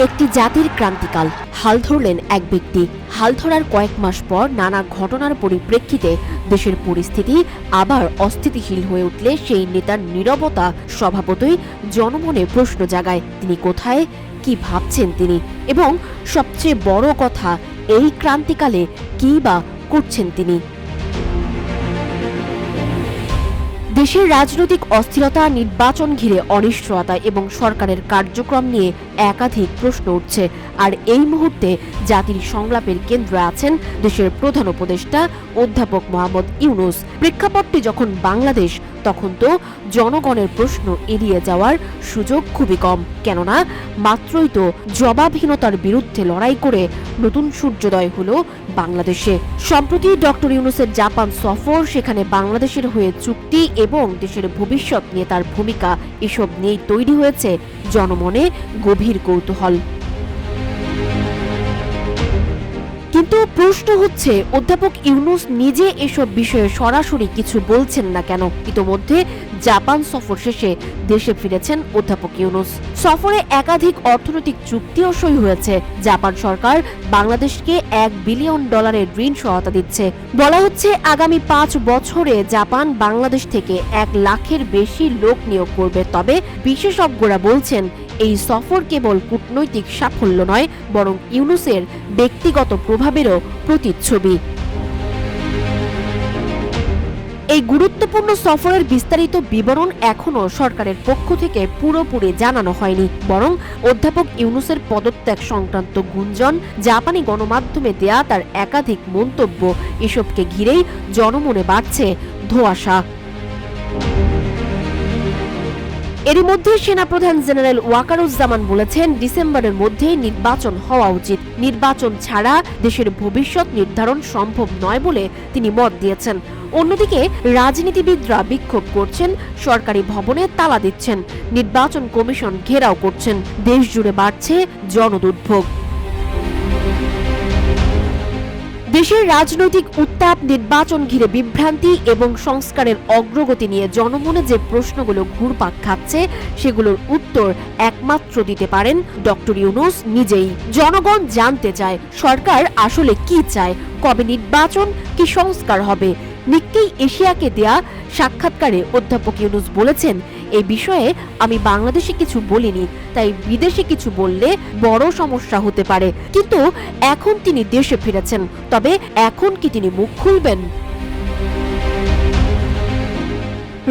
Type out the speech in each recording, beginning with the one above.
একটি জাতির ক্রান্তিকাল হাল ধরলেন এক ব্যক্তি। হাল ধরার কয়েক মাস পর নানা ঘটনার পরিপ্রেক্ষিতে দেশের পরিস্থিতি আবার অস্থিতিশীল হয়ে উঠলে সেই নেতার নীরবতা স্বভাবতই জনমনে প্রশ্ন জাগায়। তিনি কোথায়, কি ভাবছেন তিনি, এবং সবচেয়ে বড় কথা, এই ক্রান্তিকালে কী বা করছেন তিনি। দেশের রাজনৈতিক অস্থিরতা, নির্বাচন ঘিরে অনিশ্চয়তা এবং সরকারের কার্যক্রম নিয়ে একাধিক প্রশ্ন উঠছে। আর এই মুহূর্তে জাতির সংলাপের কেন্দ্রে আছেন দেশের প্রধান উপদেষ্টা অধ্যাপক মোহাম্মদ ইউনূস। প্রেক্ষাপটটি যখন বাংলাদেশ, তখন তো জনগণের প্রশ্ন এড়িয়ে যাওয়ার সুযোগ খুবই কম। কেননা মাত্রই তো জবাবহীনতার বিরুদ্ধে লড়াই করে নতুন সূর্যোদয় হলো বাংলাদেশে। সম্প্রতি ডক্টর ইউনূসের জাপান সফর, সেখানে বাংলাদেশের হয়ে চুক্তি এবং দেশের ভবিষ্যৎ নিয়ে তার ভূমিকা, এসব নিয়েই তৈরি হয়েছে জনমনে গভীর কৌতূহল। কিন্তু প্রশ্ন হচ্ছে, অধ্যাপক ইউনূস নিজে এসব বিষয়ে সরাসরি কিছু বলছেন না কেন? ইতোমধ্যে জাপান সফর শেষে দেশে ফিরেছেন অধ্যাপক ইউনূস। সফরে একাধিক অর্থনৈতিক চুক্তিও সই হয়েছে। জাপান সরকার বাংলাদেশকে $1 বিলিয়ন ঋণ সহায়তা দিচ্ছে। বলা হচ্ছে আগামী 5 বছরে জাপান বাংলাদেশ থেকে 1 লাখের বেশি লোক নিয়োগ করবে। তবে বিশেষজ্ঞরা বলছেন, এই সফর কেবল কূটনৈতিক সাফল্য নয়, বরং ইউনূসের ব্যক্তিগত প্রভাবেরও প্রতিচ্ছবি। এই গুরুত্বপূর্ণ সফরের বিস্তারিত বিবরণ এখনও সরকারের পক্ষ থেকে পুরোপুরি জানানো হয়নি, বরং অধ্যাপক ইউনূসের পদত্যাগ সংক্রান্ত গুঞ্জন, জাপানি গণমাধ্যমে দেয়া তার একাধিক মন্তব্য, এসবকে ঘিরেই জনমনে বাড়ছে ধোঁয়াশা। এরই মধ্যে সেনাপ্রধান জেনারেল ওয়াকারুজ্জামান বলেছেন, ডিসেম্বরের মধ্যেই নির্বাচন হওয়া উচিত। নির্বাচন ছাড়া দেশের ভবিষ্যৎ নির্ধারণ সম্ভব নয় বলে তিনি মত দিয়েছেন। অন্যদিকে রাজনীতিবিদরা বিক্ষোভ করছেন, সরকারি ভবনে তালা দিচ্ছেন, নির্বাচন কমিশন ঘেরাও করছেন। দেশ জুড়ে বাড়ছে জনদুর্ভোগ। দেশের রাজনৈতিক উত্তাপ, নির্বাচন ঘিরে বিভ্রান্তি এবং সংস্কারের অগ্রগতি নিয়ে জনমনে যে প্রশ্নগুলো ঘুরপাক খাচ্ছে, সেগুলোর উত্তর একমাত্র দিতে পারেন ডক্টর ইউনূস নিজেই। জনগণ জানতে চায় সরকার আসলে কি চায়, কবে নির্বাচন, কি সংস্কার হবে। নিক্কেই এশিয়াকে দেয়া সাক্ষাৎকারে অধ্যাপক ইউনূস বলেছেন, এই বিষয়ে আমি বাংলাদেশে কিছু বলিনি, তাই বিদেশে কিছু বললে বড় সমস্যা হতে পারে। কিন্তু এখন তিনি দেশে ফিরেছেন, তবে এখন কি তিনি মুখ খুলবেন?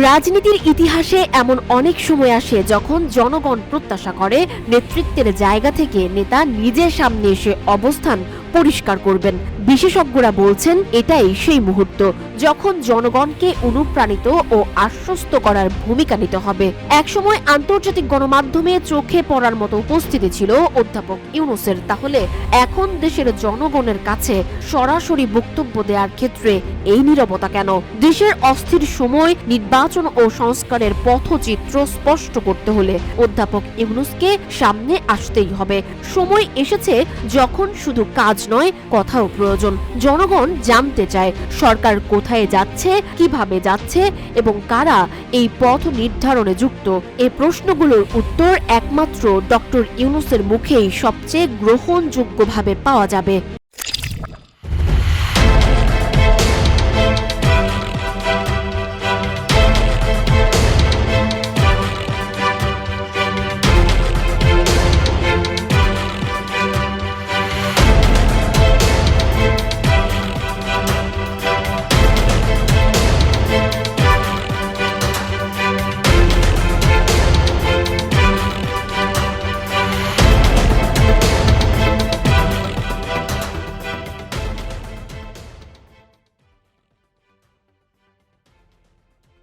রাজনীতির ইতিহাসে এমন অনেক সময় আসে যখন জনগণ প্রত্যাশা করে নেতৃত্বের জায়গা থেকে নেতা নিজের সামনে এসে অবস্থান পরিষ্কার করবেন। বিশেষজ্ঞরা বলছেন, এটাই সেই মুহূর্ত যখন জনগণকে অনুপ্রাণিত ও আশ্বস্ত করার ভূমিকা নিতে হবে। একসময় আন্তর্জাতিক গণমাধ্যমে চোখে পড়ার মতো উপস্থিতি ছিল অধ্যাপক ইউনূসের। তাহলে এখন দেশের জনগণের কাছে সরাসরি বক্তব্য দেওয়ার ক্ষেত্রে এই নীরবতা কেন? দেশের অস্থির সময়, নির্বাচন ও সংস্কারের পথচিত্র স্পষ্ট করতে হলে অধ্যাপক ইউনূসকে সামনে আসতেই হবে। সময় এসেছে যখন শুধু কাজ নয়, কথাও প্রয়োজন। জনগণ জানতে চায় সরকার কোথায় যাচ্ছে, কিভাবে যাচ্ছে এবং কারা এই পথ নির্ধারণে যুক্ত। এই প্রশ্নগুলোর উত্তর একমাত্র ডক্টর ইউনূসের মুখেই সবচেয়ে গ্রহণযোগ্যভাবে পাওয়া যাবে।